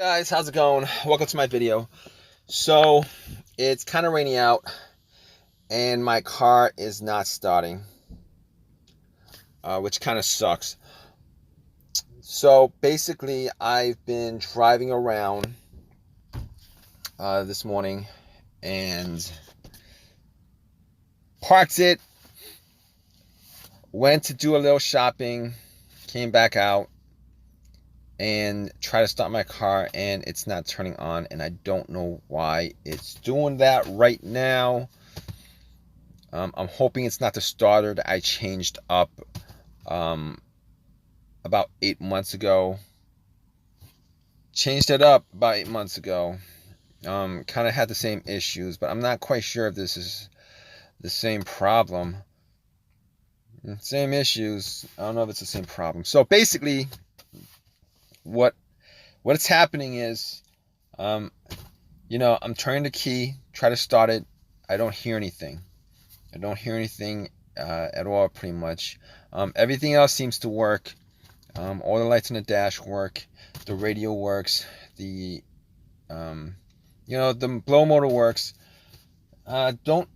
Guys, how's it going? Welcome to my video. So it's kind of rainy out and my car is not starting, which kind of sucks. So basically I've been driving around this morning and parked it, went to do a little shopping, came back out and try to start my car and it's not turning on, and I don't know why it's doing that right now. I'm hoping it's not the starter that I changed up about 8 months ago. Changed it up about 8 months ago. Kind of had the same issues, but I'm not quite sure if this is the same problem. Same issues. I don't know if it's the same problem. So basically, what's happening is, I'm turning the key, try to start it. I don't hear anything. At all, pretty much. Everything else seems to work. All the lights on the dash work. The radio works. The blow motor works. Don't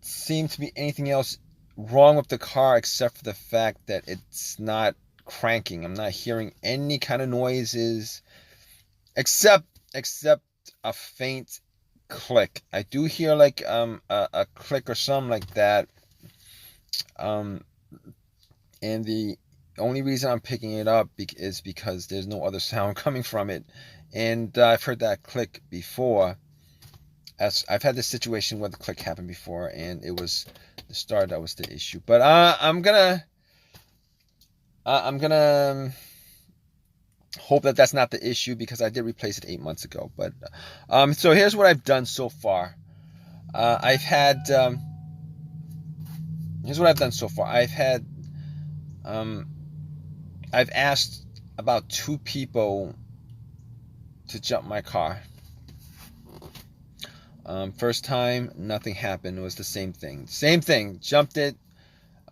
seem to be anything else wrong with the car except for the fact that it's not cranking. I'm not hearing any kind of noises except a faint click. I do hear like a click or something like that. And the only reason I'm picking it up is because there's no other sound coming from it. And I've heard that click before. As I've had this situation where the click happened before, and it was the start that was the issue. But I'm gonna hope that that's not the issue, because I did replace it 8 months ago. But so here's what I've done so far. Here's what I've done so far. I've asked about 2 people to jump my car. First time, nothing happened. It was the same thing. Jumped it.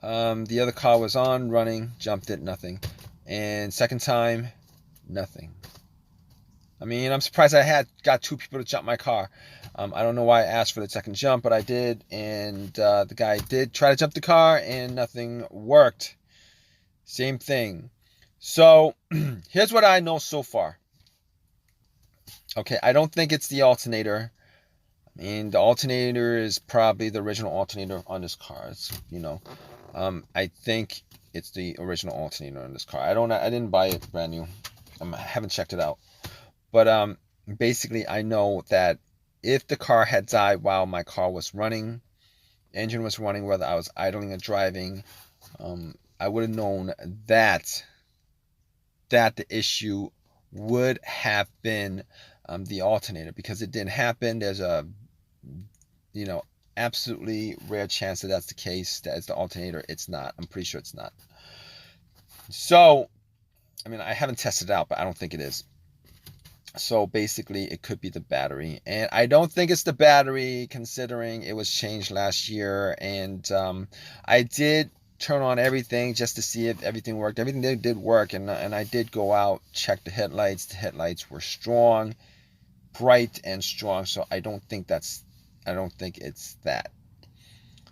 The other car was on, running. Jumped it, nothing. And second time, nothing. I mean, I'm surprised I got 2 people to jump my car. I don't know why I asked for the second jump, but I did. And the guy did try to jump the car, and nothing worked. Same thing. So here's what I know so far. Okay, I don't think it's the alternator. I mean, the alternator is probably the original alternator on this car. I think it's the original alternator on this car. I didn't buy it brand new. I haven't checked it out. But basically, I know that if the car had died while my car was running, engine was running, whether I was idling or driving, I would have known that the issue would have been the alternator, because it didn't happen. There's a absolutely rare chance that that's the case, that it's the alternator. It's not. I'm pretty sure it's not. So, I mean, I haven't tested it out, but I don't think it is. So basically, it could be the battery, and I don't think it's the battery, considering it was changed last year. And I did turn on everything just to see if everything worked. Everything did work, and I did go out, check the headlights. The headlights were strong, bright and strong. So I don't think it's that.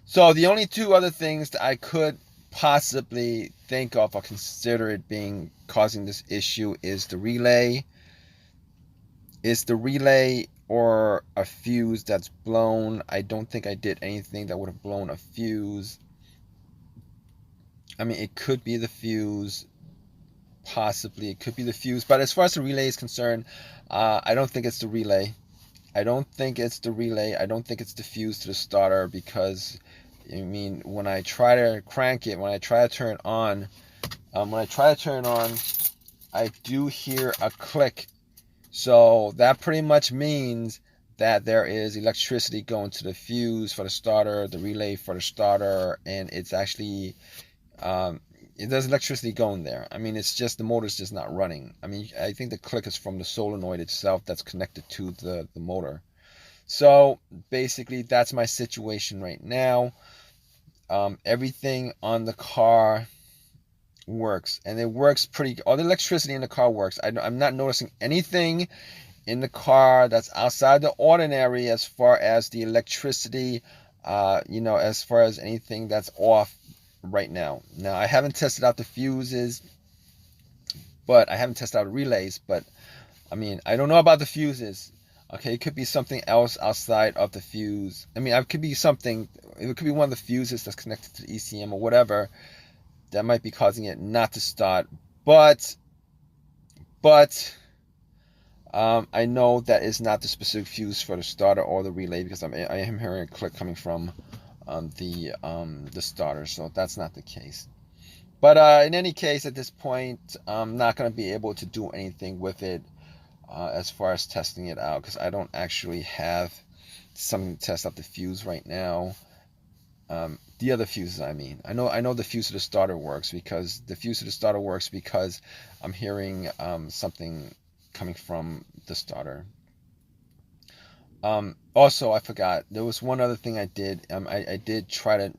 So the only 2 other things that I could possibly think of or consider it being causing this issue is the relay. Or a fuse that's blown. I don't think I did anything that would have blown a fuse. I mean, it could be the fuse. Possibly it could be the fuse. But as far as the relay is concerned, I don't think it's the relay. I don't think it's the fuse to the starter, because, I mean, when I try to crank it, when I try to turn it on, I do hear a click. So that pretty much means that there is electricity going to the fuse for the starter, the relay for the starter, and it's actually, there's electricity going there. I mean, it's just the motor's just not running. I mean, I think the click is from the solenoid itself that's connected to the motor. So basically, that's my situation right now. Everything on the car works, and it works pretty. All the electricity in the car works. I'm not noticing anything in the car that's outside the ordinary as far as the electricity, as far as anything that's off right now. Now, I haven't tested out the fuses, but I haven't tested out the relays, but I mean, I don't know about the fuses. Okay, it could be something else outside of the fuse. I mean, it could be something, it could be one of the fuses that's connected to the ECM or whatever that might be causing it not to start. But I know that is not the specific fuse for the starter or the relay, because I am hearing a click coming from the starter, so that's not the case. But in any case, at this point, I'm not going to be able to do anything with it as far as testing it out, because I don't actually have something to test out the fuse right now. The other fuses, I mean, I know the fuse of the starter works, because I'm hearing something coming from the starter. Also, I forgot, there was one other thing I did. I did try to,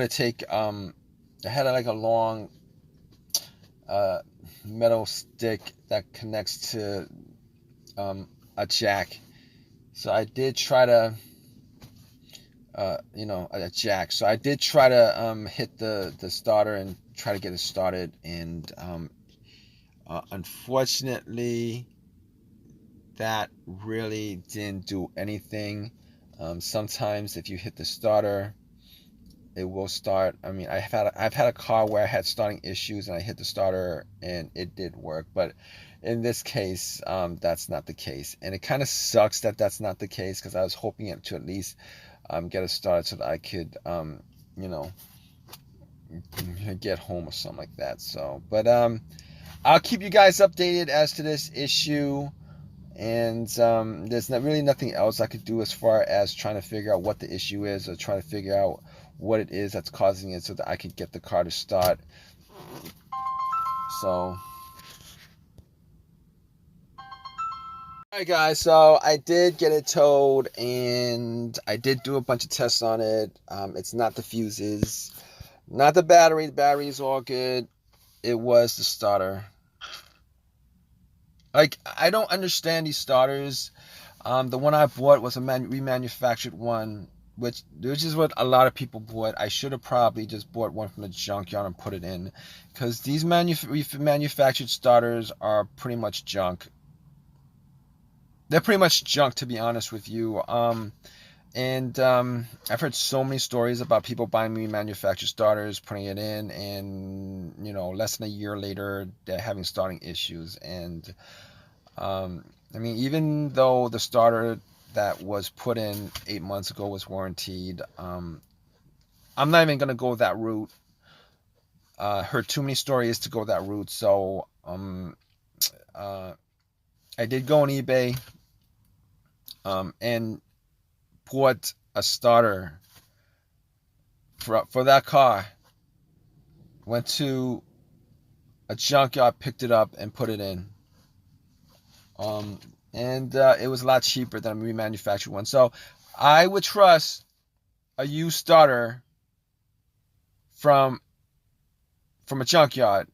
take, I had like a long metal stick that connects to a jack. So I did try to, a jack. So I did try to hit the starter and try to get it started, and unfortunately, that really didn't do anything. Sometimes if you hit the starter, it will start. I mean, I've had a car where I had starting issues and I hit the starter and it did work, but in this case, that's not the case, and it kind of sucks that that's not the case, because I was hoping it to at least get it started so that I could, get home or something like that. So, but I'll keep you guys updated as to this issue. And there's really nothing else I could do as far as trying to figure out what the issue is, or trying to figure out what it is that's causing it, so that I could get the car to start. So, alright guys, so I did get it towed, and I did do a bunch of tests on it. It's not the fuses, not the battery. The battery is all good. It was the starter. Like, I don't understand these starters. The one I bought was a remanufactured one, which is what a lot of people bought. I should have probably just bought one from the junkyard and put it in, because these manufactured starters are pretty much junk. They're pretty much junk, to be honest with you. And I've heard so many stories about people buying remanufactured starters, putting it in, and less than a year later they're having starting issues. And I mean, even though the starter that was put in 8 months ago was warranted, I'm not even gonna go that route. Heard too many stories to go that route. So I did go on eBay and bought a starter for that car. Went to a junkyard, picked it up, and put it in. And it was a lot cheaper than a remanufactured one. So I would trust a used starter from a junkyard,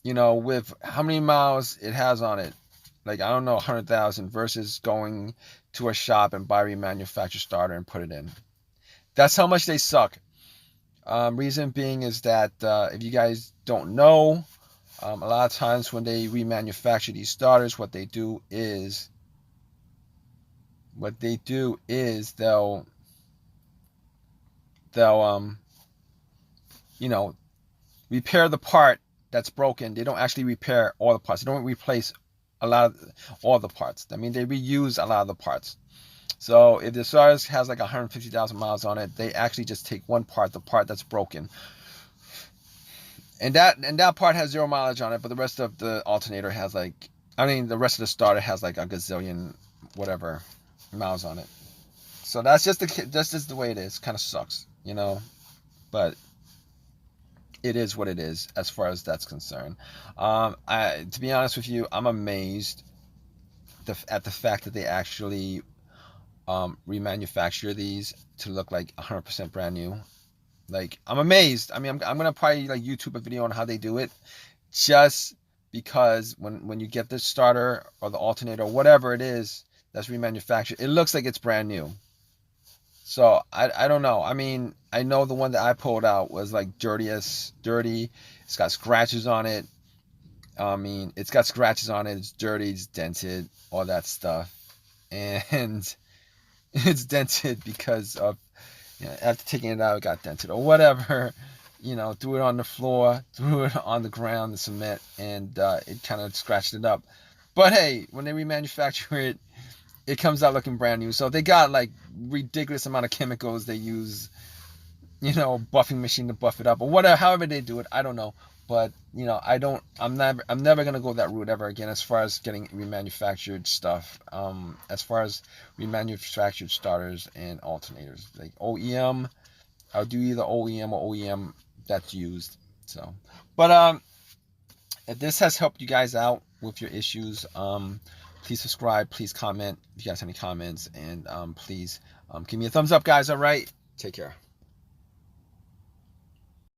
with how many miles it has on it. Like, I don't know, 100,000, versus going to a shop and buy a remanufactured starter and put it in. That's how much they suck. Reason being is that, if you guys don't know, a lot of times when they remanufacture these starters, what they do is they'll repair the part that's broken. They don't actually repair all the parts. They don't replace all the parts. I mean, they reuse a lot of the parts. So if the starter has like 150,000 miles on it, they actually just take one part, the part that's broken, and that part has 0 mileage on it, but the rest of the alternator has the rest of the starter has like a gazillion whatever miles on it. So that's just the way it is. Kind of sucks, but it is what it is as far as that's concerned. To be honest with you, I'm amazed at the fact that they actually remanufacture these to look like 100% brand new. Like, I'm amazed. I mean, I'm gonna probably like YouTube a video on how they do it, just because when you get the starter or the alternator or whatever it is that's remanufactured, it looks like it's brand new. So I don't know. I mean, I know the one that I pulled out was like dirty. It's got scratches on it. I mean, it's got scratches on it. It's dirty. It's dented. All that stuff. And it's dented because of, after taking it out, it got dented or whatever. Threw it on the floor, threw it on the ground, the cement, and it kind of scratched it up. But hey, when they remanufacture it, it comes out looking brand new. So they got like ridiculous amount of chemicals they use, buffing machine to buff it up or whatever, however they do it. I don't know. But I'm never gonna go that route ever again as far as getting remanufactured stuff. As far as remanufactured starters and alternators, like OEM, I'll do either OEM or OEM that's used. So, but if this has helped you guys out with your issues, please subscribe, please comment if you guys have any comments, and please give me a thumbs up, guys. All right, take care.